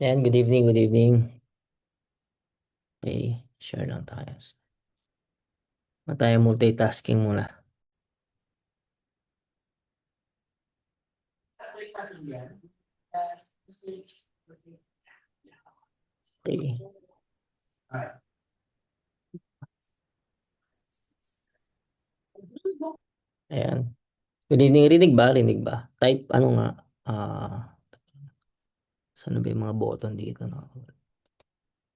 Yan, good evening, good evening. Okay, share lang tayo. Tayo multitasking muna. Okay, ayan. Good evening, rinig ba? Rinig ba? Type, ano nga, ah, saan na ba yung mga button dito, no?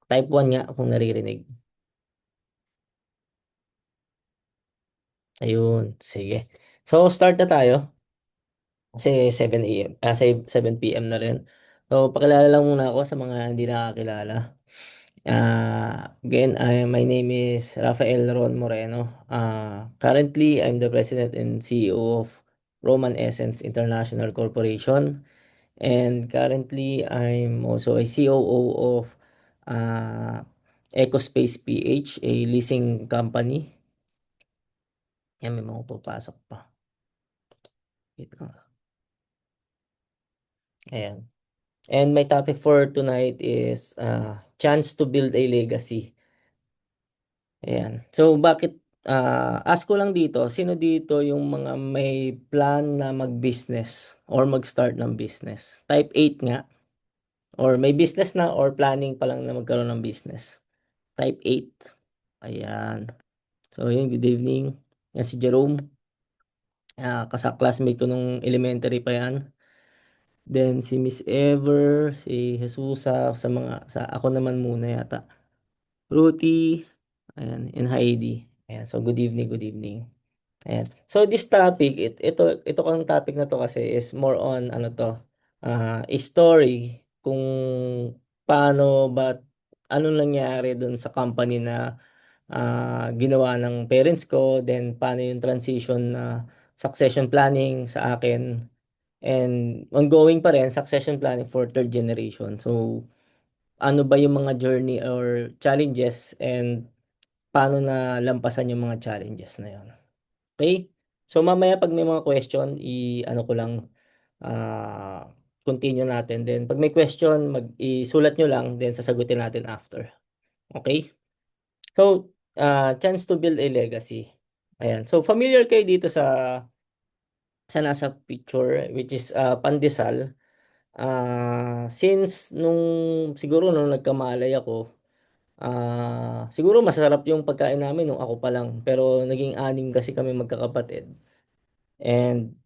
Type 1 nga kung naririnig. Ayun, sige. So, start na tayo. Kasi 7 a.m. Say 7 p.m. na rin. So, pakilala lang muna ako sa mga hindi nakakilala. Again, my name is Rafael Ron Moreno. Currently, I'm the president and CEO of Roman Essence International Corporation. And currently, I'm also a COO of uh, EcoSpace PH, a leasing company. Yan, may mga pupasok pa. Wait lang. Ayan. And my topic for tonight is chance to build a legacy. Ayan. So, bakit, ask ko lang dito, sino dito yung mga may plan na mag-business or mag-start ng business? Type 8 nga. Or may business na or planning pa lang na magkaroon ng business. Type 8. Ayan. So, yun, good evening. Yan si Jerome. Classmate ko nung elementary pa yan. Then, si Miss Ever, si Jesusa, sa ako naman muna yata. Ruthie, ayan, and Heidi. Ayan, so good evening, good evening. Ayan. So this topic, ito kang topic na to kasi is more on ano to, a story kung paano ba ano nangyari dun sa company na ginawa ng parents ko, then paano yung transition na succession planning sa akin, and ongoing pa rin succession planning for third generation. So ano ba yung mga journey or challenges and paano na lampasan yung mga challenges na yun. Okay? So mamaya pag may mga question, ano ko lang, ah, continue natin. Then pag may question, isulat nyo lang, then sasagutin natin after. Okay? So, chance to build a legacy. Ayan. So familiar kayo dito sa nasa picture, which is pandesal. Since siguro nung nagkamalay ako, siguro masarap yung pagkain namin nung ako pa lang, pero naging anim kasi kami magkakapatid. And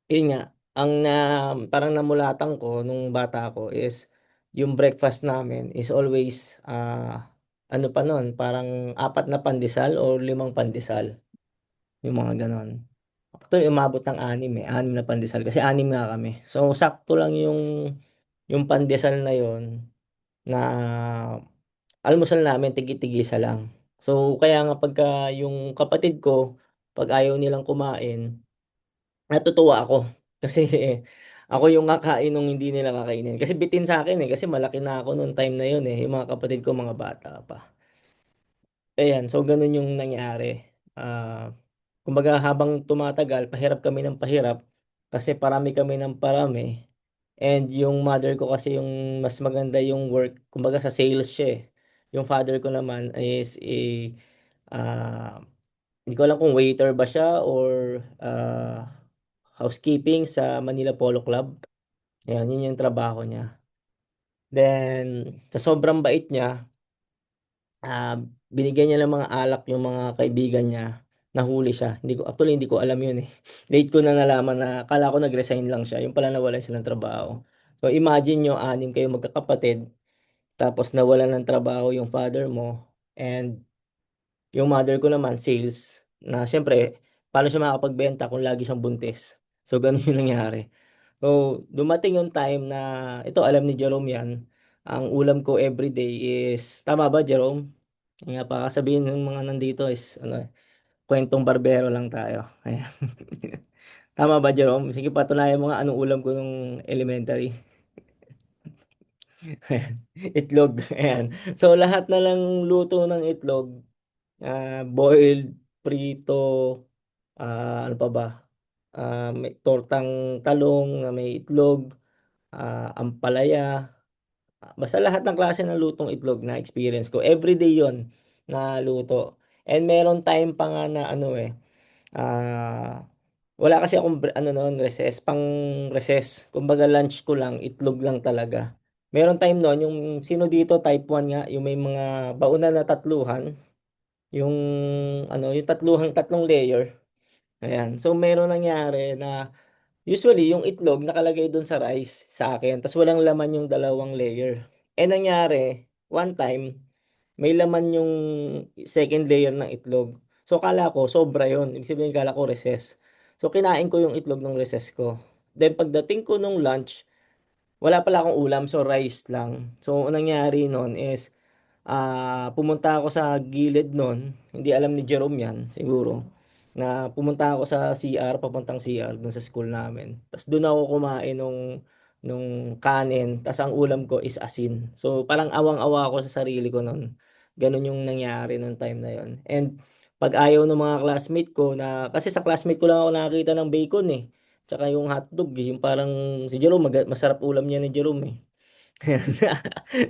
yun nga, parang namulatan ko nung bata ko is yung breakfast namin is always ano pa nun, parang apat na pandesal o limang pandesal, yung mga ganon. Actually, umabot ng anim na pandesal kasi anim nga kami. So, sakto lang yung pandesal na yon na almusal namin tigi-tigisa lang. So, kaya nga pagka yung kapatid ko, pag ayaw nilang kumain, natutuwa ako. Kasi ako yung kakain nung hindi nila kakainin. Kasi bitin sa akin kasi malaki na ako nung time na yun Yung mga kapatid ko mga bata pa. Ayan, so ganun yung nangyari. Kumbaga habang tumatagal, pahirap kami ng pahirap kasi parami kami ng parami. And yung mother ko kasi yung mas maganda yung work, kumbaga sa sales siya Yung father ko naman is ah, hindi ko alam kung waiter ba siya or housekeeping sa Manila Polo Club. Ayan, yun yung trabaho niya. Then, sa sobrang bait niya, binigyan niya ng mga alak yung mga kaibigan niya. Nahuli siya. Hindi ko alam yun Late ko na nalaman na akala ko nag-resign lang siya. Yung pala nawalan siya ng trabaho. So, imagine nyo, anim kayo magkakapatid, tapos nawalan ng trabaho yung father mo, and yung mother ko naman, sales, na siyempre, paano siya makakapagbenta kung lagi siyang buntis? So, ganun yung nangyari. So, dumating yung time na, ito alam ni Jerome yan, ang ulam ko everyday is, tama ba Jerome? Nga pa, sabihin ng mga nandito is, kwentong barbero lang tayo. Ayan. Tama ba Jerome? Sige, patunayan mo nga anong ulam ko nung elementary. Itlog. Ayan. So, lahat na lang luto ng itlog, boiled, prito, ano pa ba? May tortang talong na may itlog, ampalaya, Basta lahat ng klase ng lutong itlog na experience ko, everyday yon na luto. And meron time pa nga na ano eh, wala kasi akong ano noon, recess, pang recess. Kumbaga lunch ko lang, itlog lang talaga. Meron time noon, yung sino dito, type 1 nga, yung may mga bauna na tatluhan, yung ano, yung tatlong layer. Ayan. So meron nangyari na usually yung itlog nakalagay doon sa rice sa akin, tapos walang laman yung dalawang layer. Nangyari, one time, may laman yung second layer ng itlog. So kala ko sobra yon. Ibig sabihin kala ko recess. So kinain ko yung itlog ng recess ko. Then pagdating ko nung lunch, wala pala akong ulam, so rice lang. So anong nangyari noon is pumunta ako sa gilid nun, hindi alam ni Jerome yan, siguro, na pumunta ako sa CR, papuntang CR, dun sa school namin. Tapos dun ako kumain nung kanin, tapos ang ulam ko is asin. So parang awang-awa ako sa sarili ko nun. Ganun yung nangyari nung time na yon. And pag ayaw ng mga classmate ko na, kasi sa classmate ko lang ako nakakita ng bacon eh. Tsaka yung hotdog eh, yung parang si Jerome, masarap ulam niya ni Jerome eh.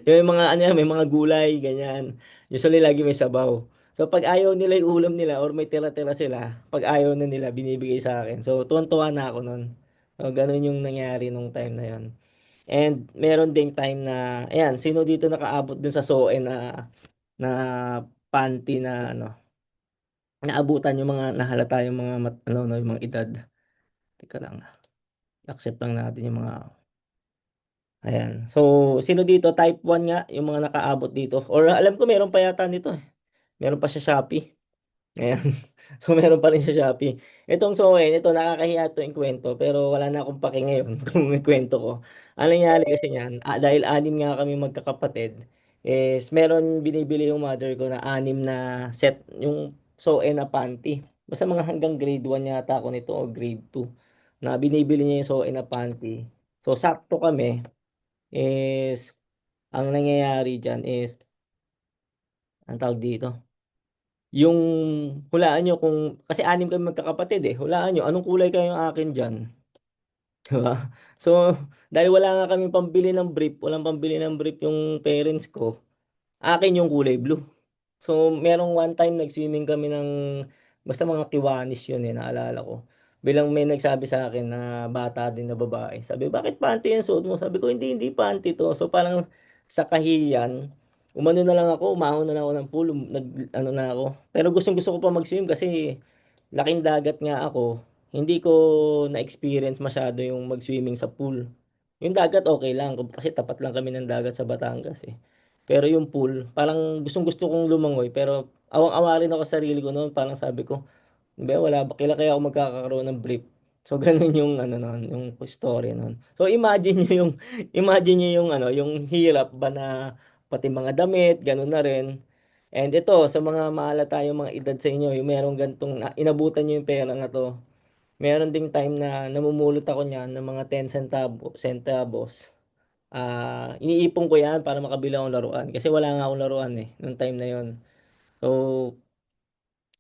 Yung mga ano yan, may mga gulay, ganyan. Usually lagi may sabaw. So pag ayaw nila yung ulam nila or may tira-tira sila, pag ayaw na nila, binibigay sa akin. So tuwan-tuwa na ako nun. So ganun yung nangyari nung time na yon. And meron ding time na, ayan, sino dito nakaabot dun sa SOE na panty na ano, naabutan yung mga nahalata yung mga ano no, yung mga edad. Teka lang. Accept lang natin yung mga. Ayan. So, sino dito? Type 1 nga, yung mga nakaabot dito. Or alam ko meron pa yata nito eh. Meron pa sa Shopee. Ayan. So, meron pa rin sa Shopee. Itong Soen, ito nakakahiya to yung kwento, pero wala na akong pake ngayon kung may kwento ko. Ano nangyari kasi niyan, dahil anim nga kami magkakapatid, is meron binibili yung mother ko na anim na set, yung Soen na panty. Basta mga hanggang grade 1 yata ako nito o grade 2 na binibili niya yung Soen na panty. So, sakto kami is ang nangyayari diyan is ang tawag dito, yung hulaan nyo kung kasi anim kami magkakapatid eh. Hulaan nyo anong kulay kayo yung akin diyan, 'di ba? So, dahil wala nga kaming pambili ng brief, walang pambili ng brief yung parents ko, akin yung kulay blue. So, merong one time nag-swimming kami ng basta mga Kiwanis yun eh, naalala ko. Bilang may nagsabi sa akin na bata din na babae. Sabi, bakit panty yung suot mo? Sabi ko, hindi panty to. So, parang sa kahiyan, umano na lang ako, umahon na lang ako ng pool, ano na ako. Pero gustong gusto ko pa mag-swim kasi laking dagat nga ako. Hindi ko na-experience masyado yung mag-swimming sa pool. Yung dagat okay lang kasi tapat lang kami ng dagat sa Batangas eh. Pero yung pool, parang gustong-gusto kong lumangoy pero awang-awa rin ako sa sarili ko noon. Parang sabi ko, "Be, wala ba kailan kaya ako magkakaroon ng brief?" So ganun yung ano noon, yung story noon. So imagine niyo yung imagine niyo yung ano, yung hirap ba na pati mga damit, ganun na rin. And ito, sa mga mahalata yung mga edad sa inyo, yung merong gantong inabutan niyo yung pera na to. Meron ding time na namumulot ako niyan ng mga 10 centavos. Iniipon ko yan para makabili akong laruan. Kasi wala nga akong laruan eh, nung time na yon. So,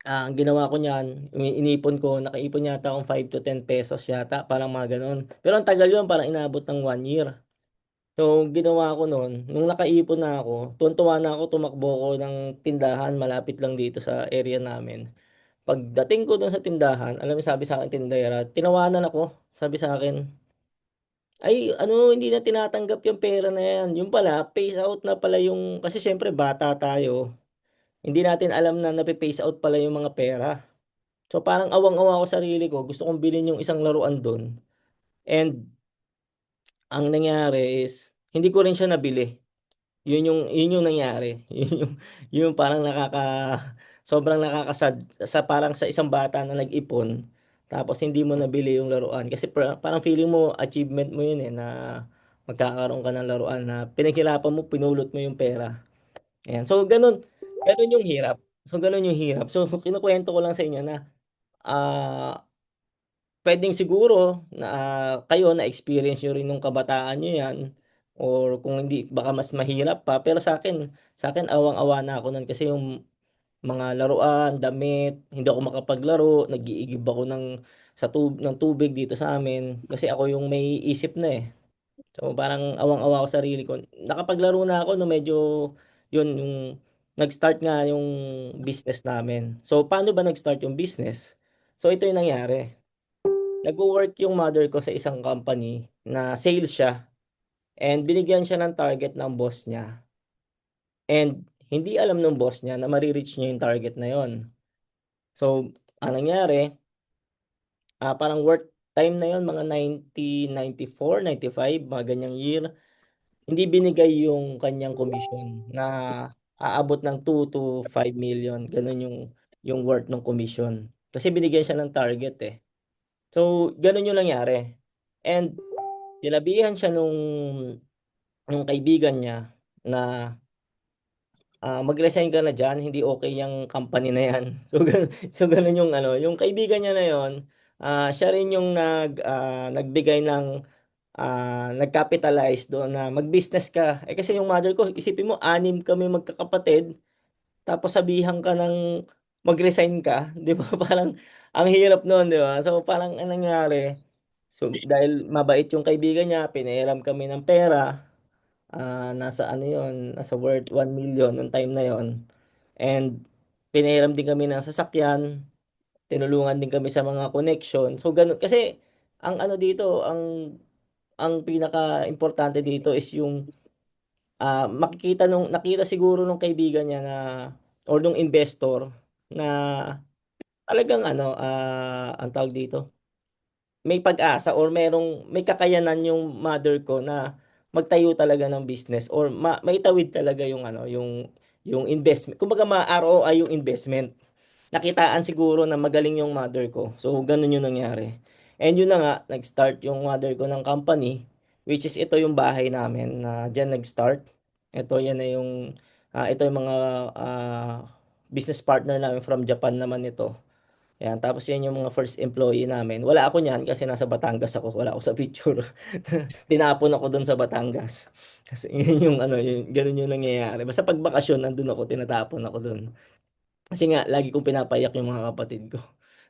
ang ginawa ko niyan, iniipon ko, nakaipon yata akong 5 to 10 pesos yata, parang mga ganon. Pero ang tagal yun, parang inabot ng 1 year. So, ginawa ko noon, nung nakaipon na ako, tuwan-tuwa na ako, tumakbo ko ng tindahan, malapit lang dito sa area namin. Pagdating ko doon sa tindahan, alam mo sabi sa akin tindera, tinawanan ako. Sabi sa akin, ay ano, hindi na tinatanggap yung pera na yan. Yung pala, phase out na pala yung, kasi syempre bata tayo. Hindi natin alam na nape-phase out pala yung mga pera. So parang awang-awa ako sa sarili ko. Gusto kong bilhin yung isang laruan doon. And ang nangyari is, hindi ko rin siya nabili. Yun yung nangyari. Yun yung parang sobrang nakakasad sa parang sa isang bata na nag-ipon tapos hindi mo nabili yung laruan kasi parang feeling mo achievement mo yun eh na magkakaroon ka ng laruan na pinaghirapan mo, pinulot mo yung pera. Ayan. So ganun yung hirap. So ganun yung hirap. So kinukuwento ko lang sa inyo na ah puwedeng siguro na kayo na-experience niyo rin nung kabataan niyo 'yan or kung hindi baka mas mahirap pa. Pero sa'kin awang-awa na ako nun kasi yung mga laruan, damit, hindi ako makapaglaro, nag-iigib ako ng tubig dito sa'min kasi ako yung may isip na, eh. So, parang awang-awa ako sa sarili ko. Nakapaglaro na ako nung medyo, yun, yung nag-start nga yung business namin. So, paano ba nag-start yung business? So, ito yung nangyari. Nag-work yung mother ko sa isang company na sales siya and binigyan siya ng target ng boss niya. And hindi alam ng boss niya na marireach niya yung target na yon. So, ang nangyari, parang work time na yon mga 1994, 95, mga ganyang year. Hindi binigay yung kanyang commission na aabot ng 2 to 5 million. Ganun yung worth ng commission. Kasi binigyan siya ng target eh. So, ganun yung nangyari. And sinabihan siya nung kaibigan niya na mag-resign ka na diyan, hindi okay yung company na yan. So ganun yung ano, yung kaibigan niya na yon, siya rin yung nagbigay ng nag-capitalize doon na mag-business ka. Eh kasi yung mother ko, isipin mo, anim kami magkakapatid, tapos sabihan ka ng mag-resign ka, 'di ba? Parang ang hirap noon, 'di ba? So parang anong nangyari, so dahil mabait yung kaibigan niya, pinahiram kami ng pera. Nasa ano yon, nasa worth 1 million nung time na yon. And pinahiram din kami ng sasakyan, tinulungan din kami sa mga connection. So ganun kasi ang ano dito, ang pinaka importante dito is yung nakita siguro nung kaibigan niya na or nung investor na talagang ano, ang tawag dito, may pag-asa or may kakayanan yung mother ko na magtayo talaga ng business or maitawid talaga yung ano, yung investment. Kumbaga ma-ROI yung investment. Nakitaan siguro na magaling yung mother ko. So ganun yung nangyari. And yun na nga, nag-start yung mother ko ng company, which is ito yung bahay namin na diyan nag-start. Ito yan na yung ito yung mga ah, business partner namin from Japan naman ito. Yan, tapos yan yung mga first employee namin. Wala ako niyan kasi nasa Batangas ako. Wala ako sa picture. Tinapon ako doon sa Batangas. Kasi yun yung ano, ganun yung nangyayari. Basta pag bakasyon, nandun ako, tinatapon ako doon. Kasi nga, lagi kong pinapayak yung mga kapatid ko.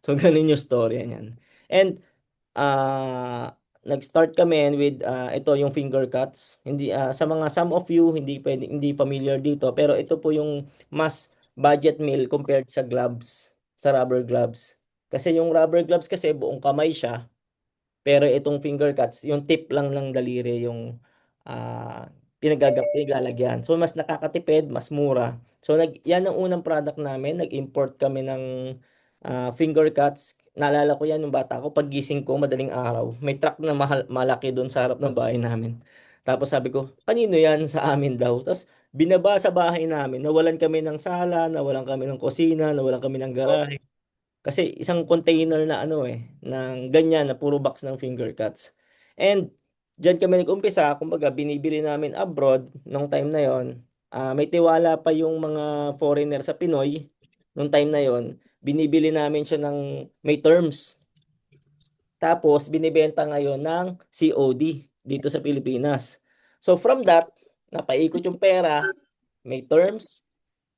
So, ganun yung storya niyan. And, nag-start kami with, ito yung finger cuts. Hindi, sa mga, some of you, hindi familiar dito, pero ito po yung mas budget meal compared sa gloves, sa rubber gloves. Kasi yung rubber gloves kasi buong kamay siya, pero itong finger cuts, yung tip lang ng daliri yung pinaglalagyan. So mas nakakatipid, mas mura. So yan ang unang product namin. Nag-import kami ng finger cuts. Naalala ko yan nung bata ko. Paggising ko, madaling araw, may truck na malaki doon sa harap ng bahay namin. Tapos sabi ko, kanino yan? Sa amin daw. Tapos binaba sa bahay namin. Nawalan kami ng sala, nawalan kami ng kusina, nawalan kami ng garahe. Kasi isang container na ano ng ganyan na puro box ng finger cuts. And diyan kami nag-umpisa, kumbaga binibili namin abroad nung time na yon. May tiwala pa yung mga foreigner sa Pinoy nung time na yon. Binibili namin siya ng may terms. Tapos binibenta ngayon ng COD dito sa Pilipinas. So from that, napaikot yung pera, may terms,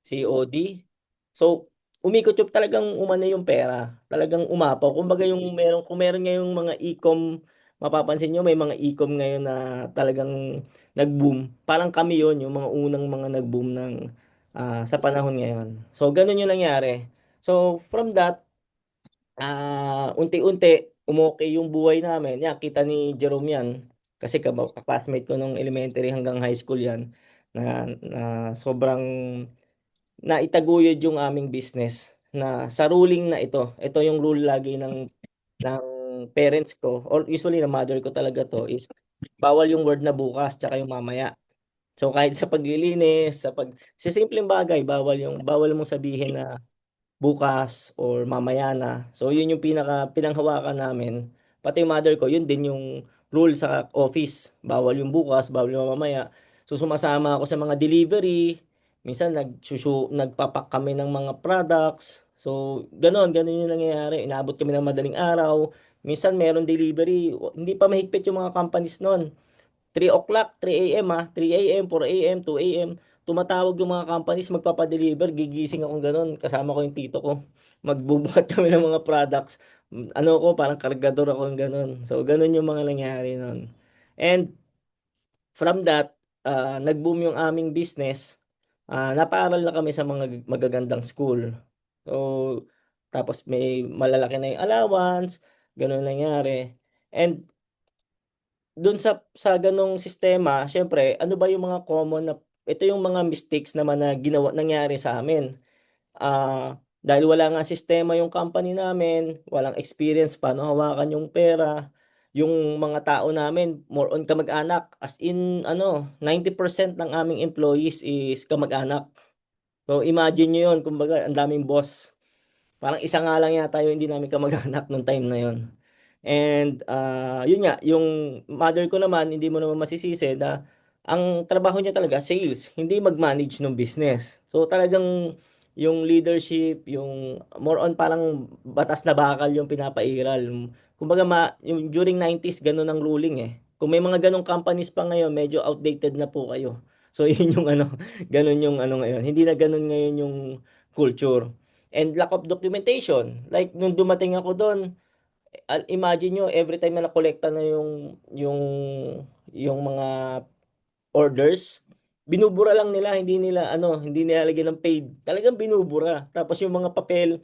COD. So, umikot yung talagang umano yung pera. Talagang umapaw. Kumbaga kung meron ngayong mga e-com, mapapansin nyo may mga e-com ngayon na talagang nag-boom. Parang kami yon yung mga unang mga nag-boom sa panahon ngayon. So, ganun yung nangyari. So, from that, unti-unti, umokey yung buhay namin. Yan, kita ni Jerome yan. Kasi classmate ko nung elementary hanggang high school yan na sobrang naitaguyod yung aming business na sa ruling na ito yung rule lagi ng parents ko or usually ng mother ko talaga to is bawal yung word na bukas tsaka yung mamaya. So kahit sa paglilinis, sa simpleng bagay, bawal mong sabihin na bukas or mamaya na. So yun yung pinanghawakan namin. Pati yung mother ko, yun din yung rule sa office. Bawal yung bukas, bawal yung mamaya. So sumasama ako sa mga delivery. Minsan nagpapak kami ng mga products. So ganon yung nangyayari. Inaabot kami ng madaling araw. Minsan meron delivery. Hindi pa mahigpit yung mga companies noon. 3 o'clock, 3 a.m. 3 a.m., 4 a.m., 2 a.m. Tumatawag yung mga companies magpapadeliver, gigising akong ganun, kasama ko yung tito ko. Magbubuhat kami ng mga products. Ano ko, parang kargador ako ng ganun. So, ganun yung mga nangyari nun. And From that, nag-boom yung aming business. Napaaral na kami sa mga magagandang school. So, tapos may malalaki na yung allowance, gano'n nangyari. And dun sa ganong sistema, syempre, ano ba yung mga common na ito yung mga mistakes naman na nangyari sa amin. Dahil wala nga sistema yung company namin, walang experience paano hawakan yung pera, yung mga tao namin more on kamag-anak, as in ano, 90% ng aming employees is kamag-anak. So imagine nyo yun, kumbaga ang daming boss. Parang isa nga lang yata yung hindi namin kamag-anak nung time na yun. And yun nga, yung mother ko naman, hindi mo naman masisisi na ang trabaho niya talaga, sales, hindi mag-manage ng business. So talagang yung leadership, yung more on parang batas na bakal yung pinapairal. Kumbaga yung during 90s, ganun ang ruling eh. Kung may mga ganong companies pa ngayon, medyo outdated na po kayo. So yun yung ano, ganun yung ano ngayon. Hindi na ganun ngayon yung culture. And lack of documentation. Like nung dumating ako doon, imagine nyo every time na nakolekta na yung mga orders, binubura lang nila, hindi nila ano, hindi nilalagyan ng paid. Talagang binubura. Tapos yung mga papel,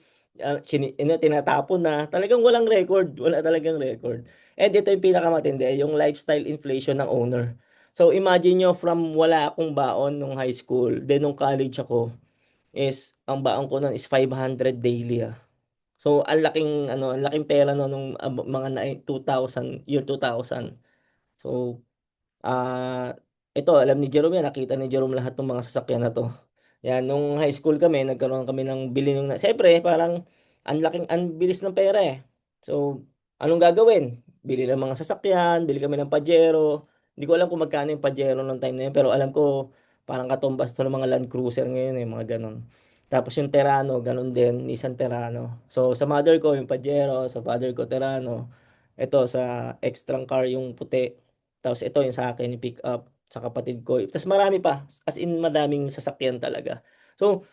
tinatapon na. Talagang walang record, wala talagang record. And ito yung pinakamatindi, yung lifestyle inflation ng owner. So imagine nyo from wala akong baon nung high school, then nung college ako, is ang baon ko nun is 500 daily ah. So ang laking ano, ang laking pera no nung mga 2000, year 2000. So ito alam ni Jerome yan, nakita ni Jerome lahat ng mga sasakyan na to. Yan, nung high school kami, nagkaroon kami ng bili nung, siyempre, parang ang bilis ng pera eh. So, anong gagawin? Bili ng mga sasakyan, bili kami ng Pajero. Hindi ko alam kung magkano yung Pajero nung time na yun, pero alam ko, parang katumbas to ng mga Land Cruiser ngayon eh, mga ganun. Tapos yung Terrano, ganun din, Nissan Terrano. So, sa mother ko, yung Pajero, sa father ko, Terrano. Ito, sa extra car, yung puti. Tapos ito, yung sa akin, yung pick up sa kapatid ko. Tapos marami pa, as in madaming sasakyan talaga. So,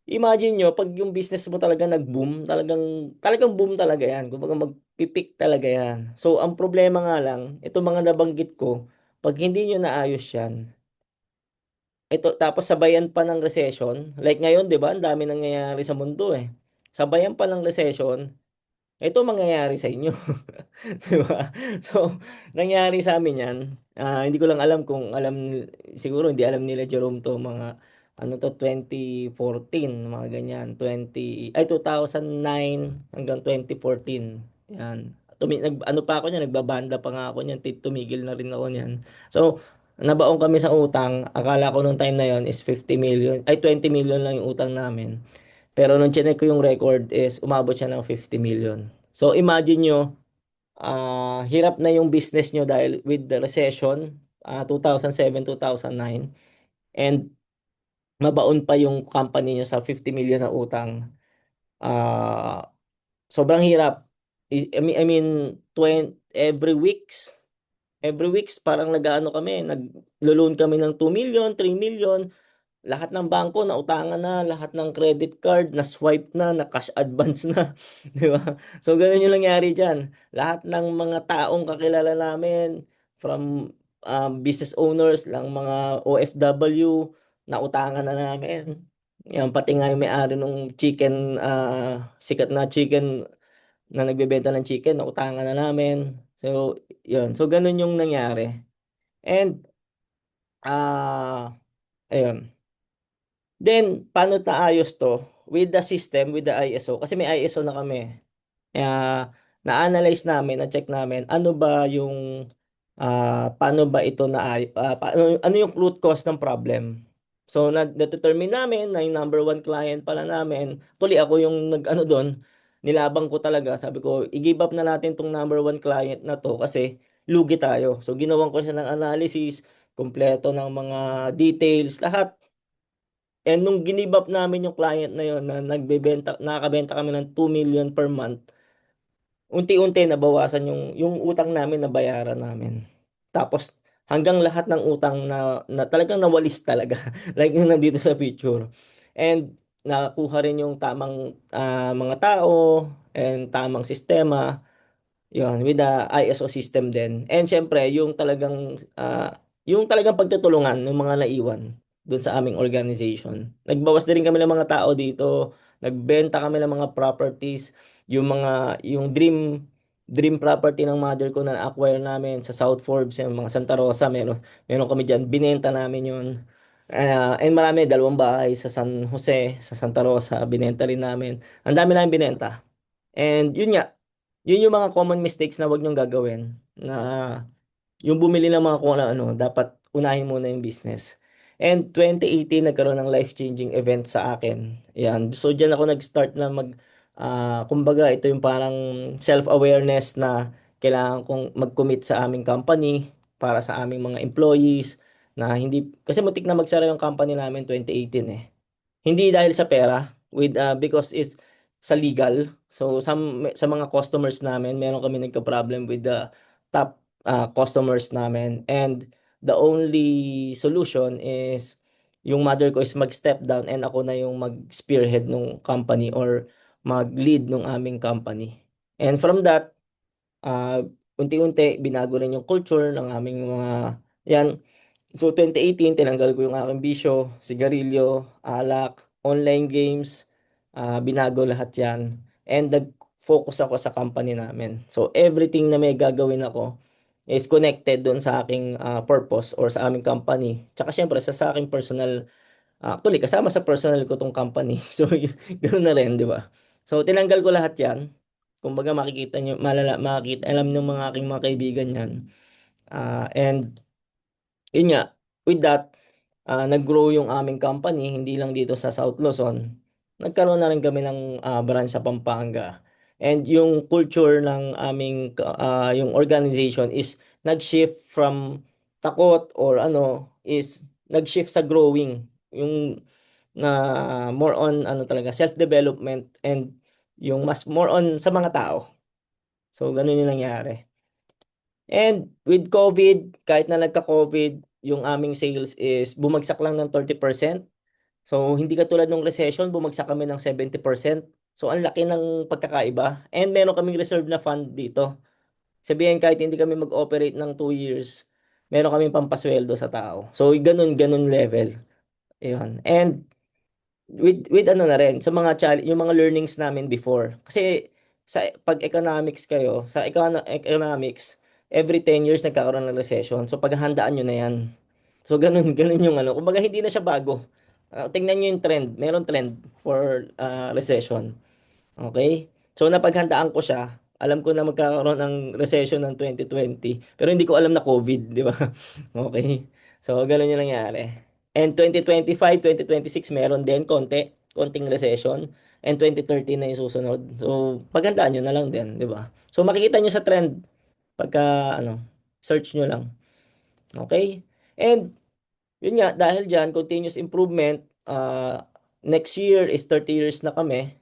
imagine nyo, pag yung business mo talaga nag-boom, talagang boom talaga yan. Kumbaga magpipik talaga yan. So, ang problema nga lang, ito mga nabanggit ko, pag hindi nyo naayos yan, ito, tapos sabayan pa ng recession, like ngayon, di ba, ang dami nangyayari sa mundo eh. Sabayan pa ng recession, ito mangyayari sa inyo. Di ba? So, nangyari sa amin yan. Hindi ko lang alam kung siguro hindi alam nila Jerome to, mga ano to, 2014, mga ganyan, 2009 hanggang 2014. Yan. Ano pa ako niyan, nagbabanda pa nga ako niyan, tumigil na rin ako niyan. So, nabaon kami sa utang. Akala ko nung time na yon is 50 million, ay 20 million lang yung utang namin. Pero nung chinek ko yung record is umabot siya ng 50 million. So imagine nyo, hirap na yung business nyo dahil with the recession, 2007, 2009, and mabaon pa yung company nyo sa 50 million na utang. Ah, sobrang hirap. I mean 20, every weeks parang nag-ano kami, nag-loan kami ng 2 million, 3 million. Lahat ng bangko nautangan na, lahat ng credit card na swipe na cash advance na, 'di ba? So ganun yung nangyari diyan. Lahat ng mga taong kakilala namin from business owners lang, mga OFW, nautangan na namin. Yan, pati nga yung may-ari nung chicken, sikat na chicken na nagbebenta ng chicken, nautangan na namin. So, yun. So, ganun yung nangyari. And, ayun. Then, paano naayos to? With the system, with the ISO. Kasi may ISO na kami. Na-analyze namin, na-check namin, ano ba yung, paano ba ito ano yung root cause ng problem. So, na-determine namin na yung number one client pala namin. Actually, ako yung nag-ano doon, nilabang ko talaga. Sabi ko, i-give up na natin tong number one client na to kasi lugi tayo. So, ginawan ko siya ng analysis, kompleto ng mga details, lahat. And nung give up namin yung client na yon na nakakabenta kami ng 2 million per month, unti-unti nabawasan yung utang namin na bayaran namin. Tapos hanggang lahat ng utang na talagang nawalis talaga. Like yung nandito sa picture. And nakakuha rin yung tamang mga tao and tamang sistema. Yun, with the ISO system din. And syempre, yung talagang yung talagang pagtutulungan ng mga naiwan doon sa aming organization. Nagbawas din kami ng mga tao dito, nagbenta kami ng mga properties, yung dream property ng mother ko na acquire namin sa South Forbes, yung mga Santa Rosa, meron kami diyan, binenta namin yun. And marami, dalawang bahay sa San Jose, sa Santa Rosa, binenta rin namin. Ang dami namin binenta. And yun nga, yun yung mga common mistakes na wag niyong gagawin, na yung bumili ng mga kung ano, dapat unahin muna yung business. And 2018, nagkaroon ng life-changing event sa akin. Yan. So, diyan ako nag-start na kumbaga, ito yung parang self-awareness na kailangan kong mag-commit sa aming company para sa aming mga employees na hindi, kasi mutik na magsara yung company namin 2018 eh. Hindi dahil sa pera, because is sa legal. So sa mga customers namin, meron kami nagka-problem with the top customers namin, and the only solution is yung mother ko is mag-step down and ako na yung mag-spearhead ng company or mag-lead ng aming company. And from that, uh, unti-unti binago rin yung culture ng aming mga yan. So 2018, tinanggal ko yung aking bisyo, sigarilyo, alak, online games, binago lahat yan. And nag-focus ako sa company namin. So everything na may gagawin ako is connected doon sa aking purpose or sa aming company. Tsaka syempre sa aking personal, actually kasama sa personal ko tong company. So ganoon na rin, di ba? So tinanggal ko lahat yan. Kumbaga makikita nyo, makikita, alam ng mga aking mga kaibigan yan. And yun nga, with that, nag-grow yung aming company, hindi lang dito sa South Luzon. Nagkaroon na rin kami ng branch sa Pampanga. And yung culture ng yung organization is nag-shift from takot or ano, is nag-shift sa growing. Yung na more on ano talaga, self-development, and yung mas more on sa mga tao. So, ganun yung nangyari. And with COVID, kahit na nagka-COVID, yung aming sales is bumagsak lang ng 30%. So, hindi katulad ng recession, bumagsak kami ng 70%. So, ang laki ng pagkakaiba. And meron kaming reserve na fund dito. Sabihin, kahit hindi kami mag-operate ng 2 years, meron kaming pampasweldo sa tao. So, ganun level. Ayun. And with ano na rin, sa mga yung mga learnings namin before. Kasi pag economics kayo, sa economics, every 10 years nagkakaroon ng recession. So paghahandaan nyo na yan. So ganun yung ano. Kumbaga hindi na siya bago. Tingnan nyo yung trend. Meron trend for recession. Okay? So napaghandaan ko siya. Alam ko na magkakaroon ng recession ng 2020. Pero hindi ko alam na COVID, di ba? Okay? So ganun yung nangyari. And 2025, 2026 meron din konting recession. And 2030 na yung susunod. So paghandaan nyo na lang din, di ba? So makikita nyo sa trend pagka ano, search nyo lang. Okay? And yun nga, dahil dyan, continuous improvement, next year is 30 years na kami.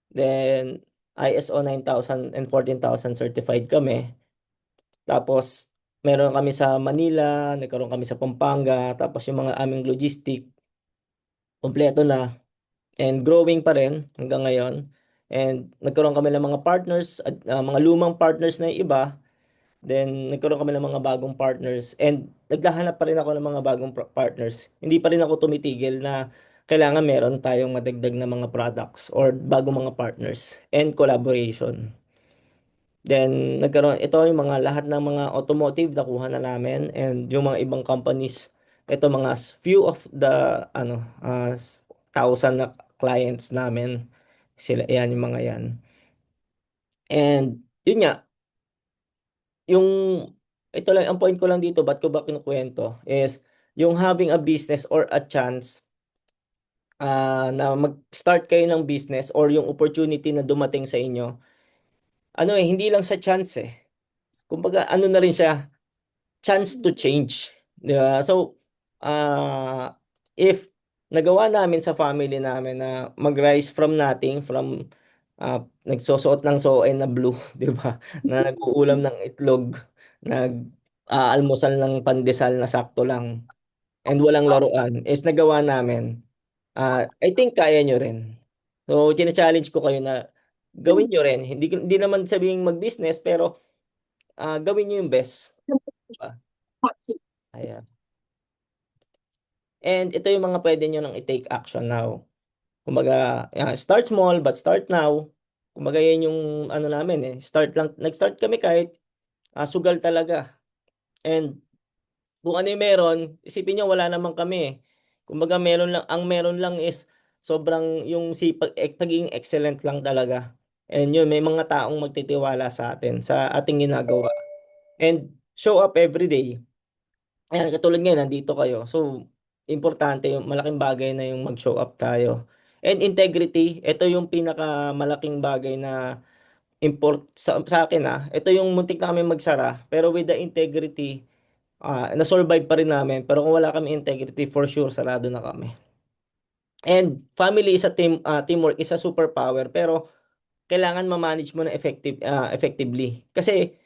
Then, ISO 9000 and 14,000 certified kami. Tapos, meron kami sa Manila, nagkaroon kami sa Pampanga, tapos yung mga aming logistic, kompleto na. And growing pa rin hanggang ngayon. And nagkaroon kami ng mga partners, at mga lumang partners na yung iba. Then, nagkaroon kami ng mga bagong partners. And naghahanap pa rin ako ng mga bagong partners. Hindi pa rin ako tumitigil na kailangan meron tayong madagdag na mga products or bagong mga partners and collaboration. Then, ito yung mga lahat ng mga automotive nakuha na namin, and yung mga ibang companies, ito mga few of the thousand na clients namin. Sila, yan, yung mga yan. And, yun nga, yung ito lang ang point ko lang dito, ba't ko ba kinukuwento is yung having a business or a chance, na mag-start kayo ng business or yung opportunity na dumating sa inyo, ano eh, hindi lang sa chance eh. Kumbaga ano na rin siya, chance to change, di ba? So, if nagawa namin sa family namin na mag-rise from nothing, from nagsusuot ng soe na blue, di ba? Na nag-uulam ng itlog, nag-aalmusal ng pandesal na sakto lang, and walang laruan, is nagawa namin. I think kaya nyo rin. So, challenge ko kayo na gawin nyo rin. Hindi naman sabihing mag-business, pero gawin nyo yung best. Diba? Ayan. And ito yung mga pwede nyo nang i-take action now. Kumbaga, start small but start now. Kumbaga yan yung ano namin eh. Start lang, nag-start kami kahit sugal talaga. And kung ano yung meron, isipin nyo wala naman kami eh. Kumbaga meron lang, ang meron lang is sobrang yung sipag, pagiging excellent lang talaga. And yun, may mga taong magtitiwala sa atin, sa ating ginagawa. And show up every day. Ayan, katulad ngayon, nandito kayo. So, importante yung malaking bagay na yung mag-show up tayo. And integrity, ito yung pinakamalaking bagay na sa akin ito yung muntik na kami magsara, pero with the integrity, na-survive pa rin namin. Pero kung wala kami integrity, for sure, sarado na kami. And family is a teamwork is a superpower, pero kailangan ma-manage mo na effectively. Kasi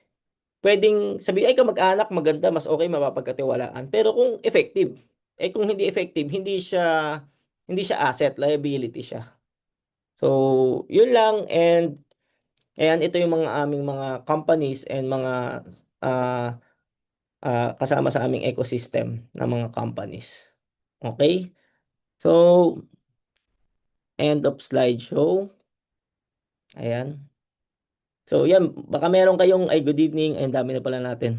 pwedeng sabi ay kamag-anak maganda, mas okay mapapagkatiwalaan. Pero kung effective, kung hindi effective, hindi siya asset, liability siya. So, yun lang. And ayan, ito yung mga aming mga companies and mga ah, kasama sa aming ecosystem ng mga companies. Okay? So, end of slideshow. Ayan. So, yan. Baka meron kayong, good evening. Ay, ang dami na pala natin.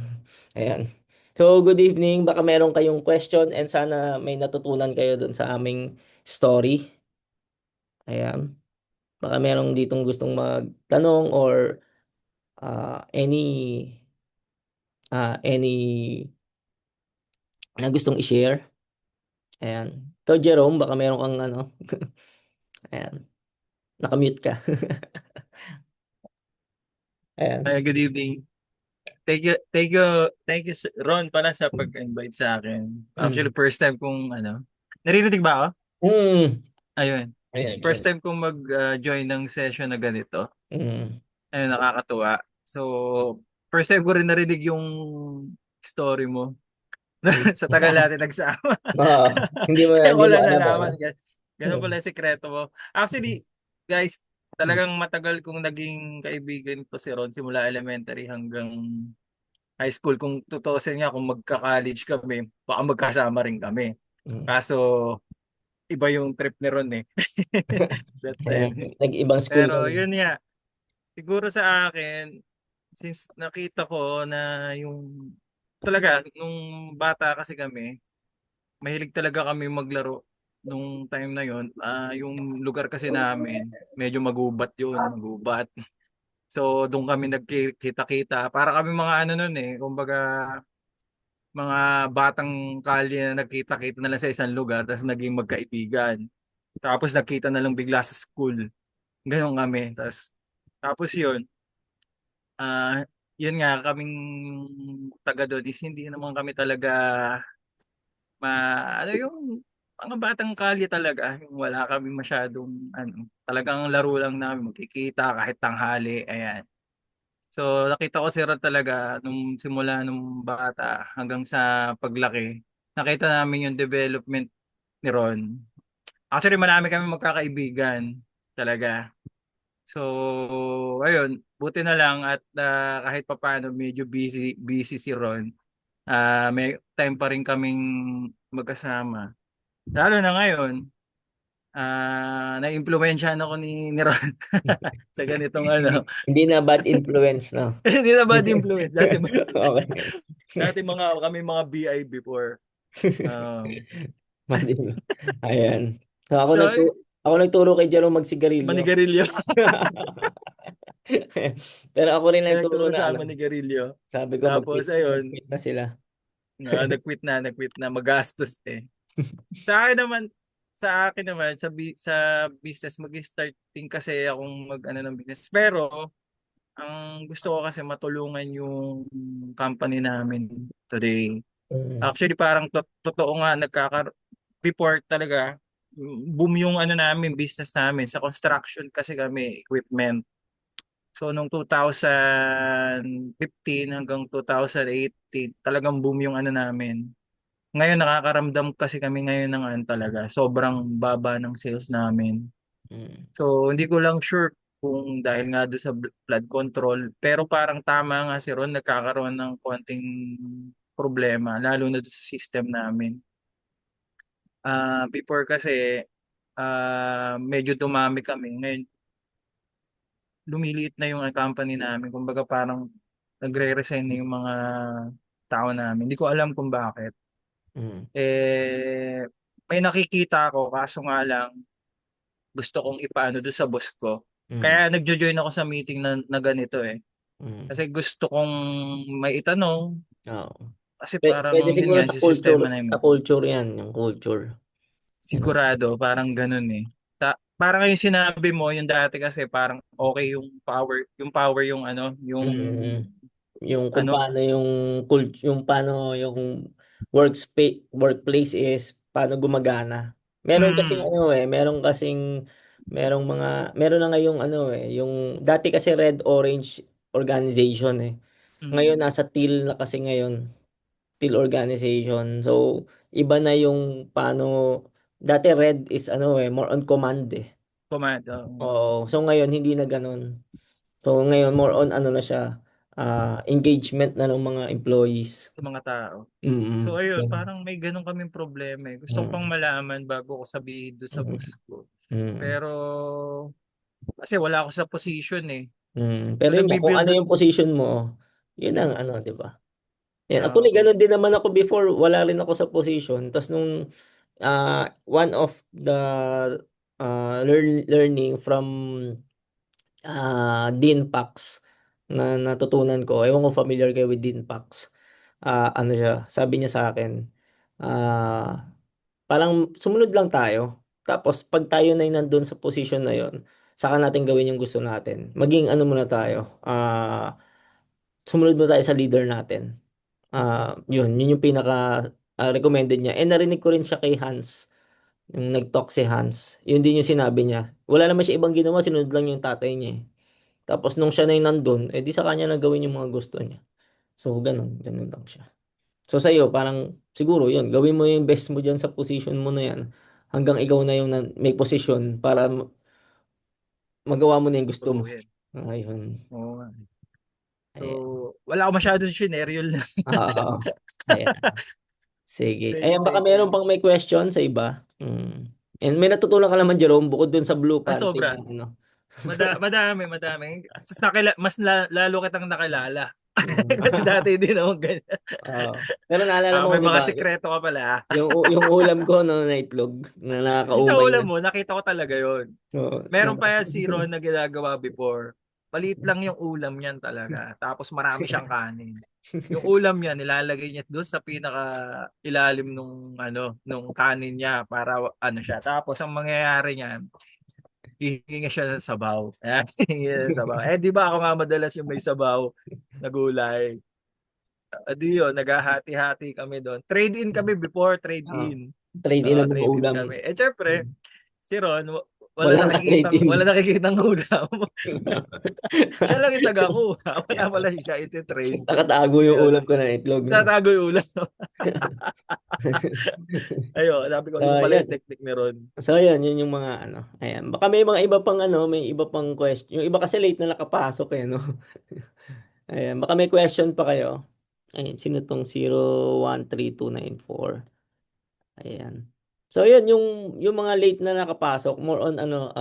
Ayan. So, good evening. Baka meron kayong question and sana may natutunan kayo dun sa aming story. Ayan. Baka meron ditong gustong magtanong or any na gustong i-share. Ayan. So, Jerome, baka meron kang ano. Ayan. Nakamute ka. Ayan. Hi, good evening. Thank you, Ron, pala sa pag-invite sa akin. Actually, Mm. first time kong, naririnig ba ako? Mm. Ayun. Ayan, First ayan. time kong mag-join ng session na ganito. Mm. Ayun, nakakatuwa. So, first time ko rin narinig yung story mo. Mm. Sa tagal natin nagsama. Oo. Kaya ko Hindi mo lang alam, ano? nalaman. Ganun pala yung sekreto mo. Actually, guys, talagang matagal kong naging kaibigan ko si Ron simula elementary hanggang high school. Kung tutuusin nga, kung magka-college kami, baka magkasama rin kami. Mm. Kaso, iba yung trip ni Ron eh. That Ayan. time. Nag-ibang school Pero kami. yun nga, siguro sa akin, since nakita ko na yung, talaga, nung bata kasi kami, mahilig talaga kami maglaro nung time na yun. Yung lugar kasi namin, medyo magubat yun, magubat. So, doon kami nagkita-kita. Para kami mga ano nun eh, kumbaga, mga batang kalye na nagkita-kita na lang sa isang lugar tapos naging magkaibigan. Tapos nagkita na lang bigla sa school. Ganon kami. Tapos yun, yun nga, kaming taga doon is hindi naman kami talaga ma, ano yung mga batang kalye talaga. Yung wala kami masyadong, talagang laro lang namin, magkikita kahit tanghali, ayan. So, nakita ko si Rod talaga nung simula nung bata hanggang sa paglaki. Nakita namin yung development ni Ron. Actually, marami kami magkakaibigan talaga. So, ayun, buti na lang at kahit papaano medyo busy busy si Ron. May time pa rin kaming magkasama. Lalo na ngayon, na-impluwensyahan ako ni Ron sa ganitong Hindi, ano. hindi na bad influence, no? Hindi na bad influence. Okay. Dati kami mga BI before. Um, Bad influence. Ayan. So, so, ako nagturo kay Jerome magsigarilyo. manigarilyo. Pero ako rin nagturo Nagturo na sa ano. amin manigarilyo. Sabi ko Tapos ayun, mag-quit na sila. nag-quit na, magastos eh. Sa akin naman, sa business, mag-start din kasi akong mag-ano ng business. Pero, ang gusto ko kasi matulungan yung company namin today. Mm. Actually, parang totoo nga, before talaga, boom yung ano namin, business namin. Sa construction kasi kami, equipment. So, nung 2015 hanggang 2018, talagang boom yung ano namin. Ngayon, nakakaramdam kasi kami ngayon ng ano talaga, sobrang baba ng sales namin. Mm. So, hindi ko lang sure kung dahil nga doon sa blood control, pero parang tama nga si Ron, nagkakaroon ng konting problema, lalo na doon sa system namin. Before kasi medyo dumami kami. Ngayon, lumiliit na yung company namin. Kumbaga parang nagre-resign na yung mga tao namin. Hindi ko alam kung bakit. Mm, Eh, may nakikita ako, kaso nga lang, gusto kong ipaano doon sa boss ko. mm, Kaya nagjo-join ako sa meeting na ganito eh. mm. Kasi gusto kong may itanong. Oo. Kasi parang, Pwede yun siguro nga, sa si culture, sistema na sa yun. culture yan, yung culture. Yun. Sigurado, parang ganun eh. Parang yung sinabi mo, yung dati kasi parang okay yung power yung ano, yung Mm. Yung kung ano, paano yung yung paano yung workplace is paano gumagana. Meron kasing mm, ano meron kasing meron na ngayong ano yung dati kasi red orange organization eh. Ngayon mm, nasa teal na kasi ngayon, teal organization. So iba na yung paano dati red is ano more on command eh. command, Oo. So ngayon hindi na ganoon. So ngayon more on ano na siya, engagement na ng mga employees. sa mga tao. Mm. So ayun, Ganun. parang may ganun kaming problema eh. Gusto ko pang Mm. malaman bago ko sabihin doon sa Mm. boss ko. Mm. Pero, kasi wala ako sa position eh. Mm. So Pero yun nga, kung ano nagbi-build, yung position mo, yun ang ano, 'di ba? Yan. Actually, oo, ganun din naman ako before. Wala rin ako sa position. Tapos nung one of the learning from Dean Pax na natutunan ko. Ewan ko familiar kayo with Dean Pax. Ano siya, sabi niya sa akin, parang sumunod lang tayo. Tapos pag tayo na yung nandun sa position na yon, saka natin gawin yung gusto natin. Maging ano muna tayo, sumunod muna tayo sa leader natin. Yun yung pinaka recommended niya. And narinig ko rin siya kay Hans, yung nag-talk si Hans. Yun din yung sinabi niya. Wala naman siya ibang ginawa, sinunod lang yung tatay niya eh. Tapos nung siya na yung nandun, eh di sa kanya na gawin yung mga gusto niya. So ganun lang siya. So sa'yo, parang siguro yun, gawin mo yung best mo dyan sa position mo na yan hanggang ikaw na yung may position para magawa mo na yung gusto mo. tuturuin. Ayun. Oo nga. So, Ayan. wala ako masyadong scenario na. Oo. Ayan. Sige. Thank you, Ayan, baka thank meron you. pang may question sa iba. Hmm. And may natutunan ka naman, Jerome, bukod dun sa blue panty Sobra. na ano. Madami. Mas lalo kitang nakilala. Hmm. Kasi dati din ako ganyan. Oo. Pero naalala mo, May di mga ba, sikreto ka pala. yung ulam ko no na itlog na Yung sa nakakaumay ulam na. mo, nakita ko talaga yon. Oo. Meron pa yan si Ron na ginagawa before. Maliit lang yung ulam niyan talaga. Tapos marami siyang kanin. Yung ulam niya nilalagay niya doon sa pinaka ilalim nung kanin niya para ano siya. Tapos ang mangyayari niyan, hihinga siya ng sabaw. Ayan, hihinga siya ng sabaw. Eh di ba ako nga madalas yung may sabaw na gulay. Di yun, naghahati-hati kami doon. Trade-in kami before, Oo. trade-in. Trade in Oo, ng mga trade-in ulam. kami. Eh syempre, si Ron, Walang ka-trade in. wala nakikitang ulam. Siya lang yung taga-kuha. Wala pala siya iti-trade. Nakatago yung Ayun. ulam ko ng itlog, no? Tatago yung ulam. Ayun, sabi ko, So, yun pala yan. yung technique ni Ron. So, yun yung mga ano. Ayan. Baka may mga iba pang ano, may iba pang question. Yung iba kasi late na nakapasok eh, no? Ayan. Baka may question pa kayo. Ayan. Sino tong 013294? Ayan. So, yun, yung mga late na nakapasok, more on ano,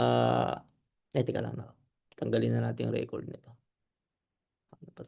teka lang, no? Tanggalin na natin yung record nito. Ano pa